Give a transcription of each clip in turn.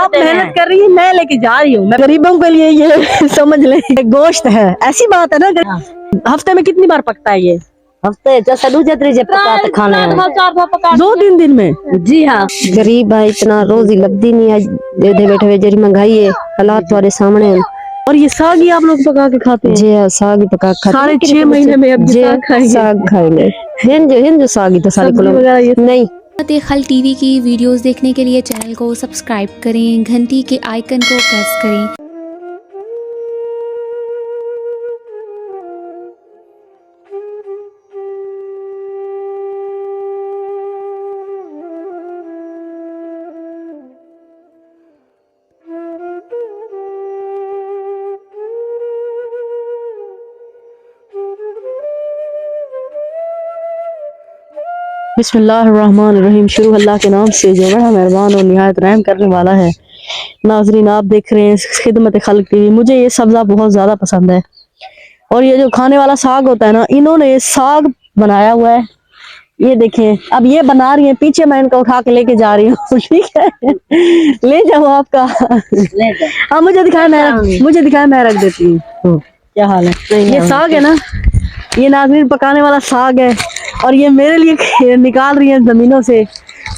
आप मेहनत कर रही है, मैं लेके जा रही हूँ। मैं गरीबों के लिए ये समझ ले गोश्त है, ऐसी बात है ना। हफ्ते में कितनी बार पकता है ये? हफ्ते पकाते खाने हैं 2-3 दिन में। जी हाँ, गरीब है, इतना रोजी लगती नहीं है, दे बैठे हुए जरी महंगाई है, हालात तुम्हारे सामने हैं। और ये साग ही आप लोग पका के खाते हैं? जी हाँ, साग ही पका खाते साढ़े 6 महीने में अब ये साग खाएंगे? साग खाएंगे। हिंद साग ही तो सारी नहीं। खल टीवी की वीडियोस देखने के लिए चैनल को सब्सक्राइब करें, घंटी के आइकन को प्रेस करें। बिस्मिल्लाहिर्रहमानिर्रहीम। शुरू अल्लाह के नाम से जो बड़ा मेहरबान और निहायत रहम करने वाला है। नाजरीन, आप देख रहे हैं खिदमत खल्क टीवी। मुझे ये सब्ज़ा बहुत ज़्यादा पसंद है और ये जो खाने वाला साग होता है ना, इन्होंने ये साग बनाया हुआ है। ये देखें, अब ये बना रही है, पीछे मैं इनका उठा के लेके जा रही हूँ। ठीक है, ले जाओ आपका। हाँ, मुझे दिखाया, मैं रख देती हूँ। क्या हाल है? ये साग है ना, ये नाज़रीन पकाने वाला साग है और ये मेरे लिए निकाल रही है जमीनों से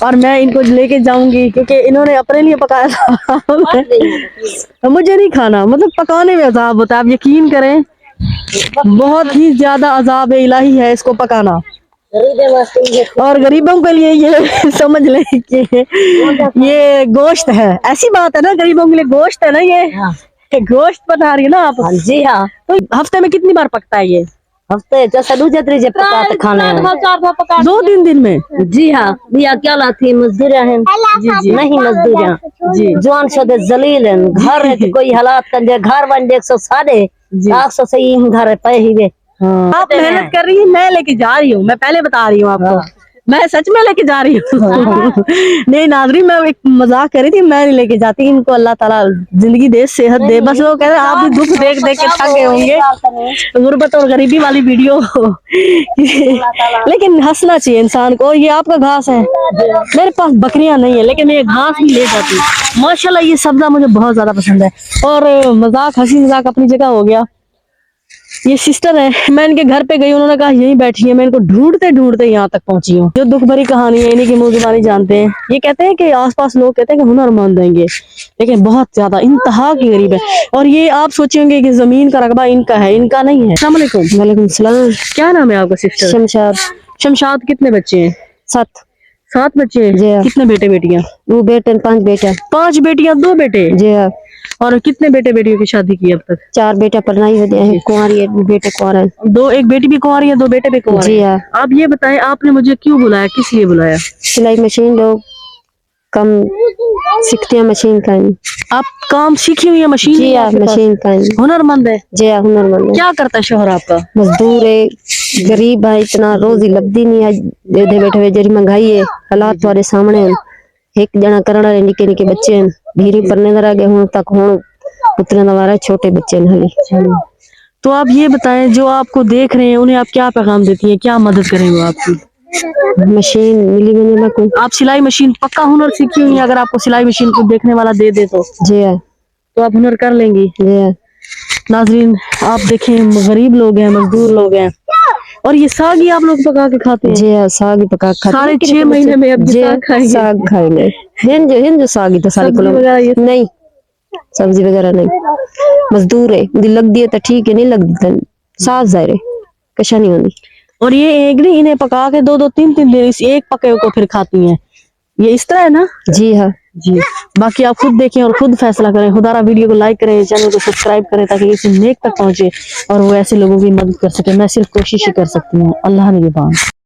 और मैं इनको लेके जाऊंगी क्योंकि इन्होंने अपने लिए पकाया था। मुझे नहीं खाना, मतलब पकाने में अजाब होता है, आप यकीन करें, बहुत ही ज्यादा अजाब इलाही है इसको पकाना। और गरीबों के लिए ये समझ ले कि ये गोश्त है, ऐसी बात है ना, गरीबों के लिए गोश्त है ना, ये गोश्त बना रही है ना आप? जी हाँ। तो हफ्ते में कितनी बार पकता है ये? हफ्ते पकाते खाने हैं 2-3 दिन में। जी हाँ, भैया क्या लाती मजदूर हैं? जी नहीं मजदूर जी, जवान शोदे जलील हैं, घर है कि कोई हालात कर घर बन 100 से ही घर पे ही वे। आप मेहनत कर रही है, मैं लेके जा रही हूँ, मैं पहले बता रही हूँ आपको। मैं सच में लेके जा रही हूँ। नहीं नाज़रीन, मैं एक मजाक कर रही थी, मैं नहीं लेके जाती। इनको अल्लाह ताला जिंदगी दे, सेहत दे, बस वो कह रहे आप भी दुख देख देख के थक गए होंगे, गुर्बत और गरीबी वाली वीडियो। लेकिन हंसना चाहिए इंसान को। ये आपका घास है, मेरे पास बकरियां नहीं है लेकिन मैं घास भी ले जाती। माशाल्लाह, ये सब्जा मुझे बहुत ज्यादा पसंद है। और मजाक, हंसी मजाक अपनी जगह हो गया। ये सिस्टर है, मैं इनके घर पे गई, उन्होंने कहा यहीं बैठी है, मैं इनको ढूंढते ढूंढते यहाँ तक पहुंची हूँ। जो दुख भरी कहानी है, इन्हीं की मुंह जुबानी जानते हैं। ये कहते हैं कि आसपास लोग कहते हैं कि हुनरमंद देंगे, लेकिन बहुत ज्यादा इंतहा की गरीब है। और ये आप सोचेंगे कि जमीन का रकबा इनका है, इनका नहीं है। अस्सलाम वालेकुम। वालेकुम सलाम। क्या नाम है आपका सिस्टर? शमशाद। शमशाद, कितने बच्चे हैं? 7 बच्चे हैं। जी हाँ। कितने बेटे बेटियां? 2 बेटे 5 बेटा। 5 बेटियां 2 बेटे? जी हाँ। और कितने बेटे बेटियों की शादी की अब तक? 4 बेटा पढ़ाई है, कुंवारी है, 2 बेटे कुंवारा है। 2, एक बेटी भी कुंवारी है, 2 बेटे भी कुंवारे जी हैं। हाँ। आप ये बताएं, आपने मुझे क्यों बुलाया, किस लिए बुलाया? सिलाई मशीन लोग कम सीखते हैं, मशीन का आप काम सीखी हुई है? मशीन? जी हाँ, मशीन का हुनरमंद है? जी हाँ, हुनरमंद है। क्या करता है शोहर आपका? मजदूर है, गरीब है, इतना रोजी लगती नहीं है, दे बैठे हुए जरी महंगाई है, हालात तुम्हारे सामने हैं। एक जना करना है, निके निके बच्चे हैं, धीरे पढ़ने दरा गए हूं तक हूं उतने हमारे छोटे बच्चे हैं। तो आप ये बताएं, जो आपको देख रहे हैं उन्हें आप क्या पैगाम देती हैं, क्या मदद करेंगे आपकी? मशीन मिली मैंने को। आप सिलाई मशीन पक्का हुनर सीखी हुई है? अगर आपको सिलाई मशीन को देखने वाला दे दे जी हाँ, तो आप हुनर कर लेंगी? जी हाँ। नाजरीन, आप देखें, गरीब लोग हैं, मजदूर लोग हैं, और ये साग ही आप लोग पका के खाते हैं? जी हाँ, साग ही पका खाते। साढ़े 6 महीने में अब ये साग खाएंगे। हिंद साग ही तो सारी नहीं, सब्जी वगैरह नहीं। मजदूर है, लगती है तो ठीक है, नहीं लगती तो साफ जाहिर है कशा नहीं होनी। और ये एक नहीं, इन्हें पका के 2-2, 3-3 दिन इस एक पके को फिर खाती हैं, ये इस तरह है ना? जी हाँ जी। बाकी आप खुद देखें और खुद फैसला करें। खुदारा वीडियो को लाइक करें, चैनल को सब्सक्राइब करें ताकि इस नेक तक पहुंचे और वो ऐसे लोगों की मदद कर सके। मैं सिर्फ कोशिश ही कर सकती हूँ। अल्लाह निगहबान।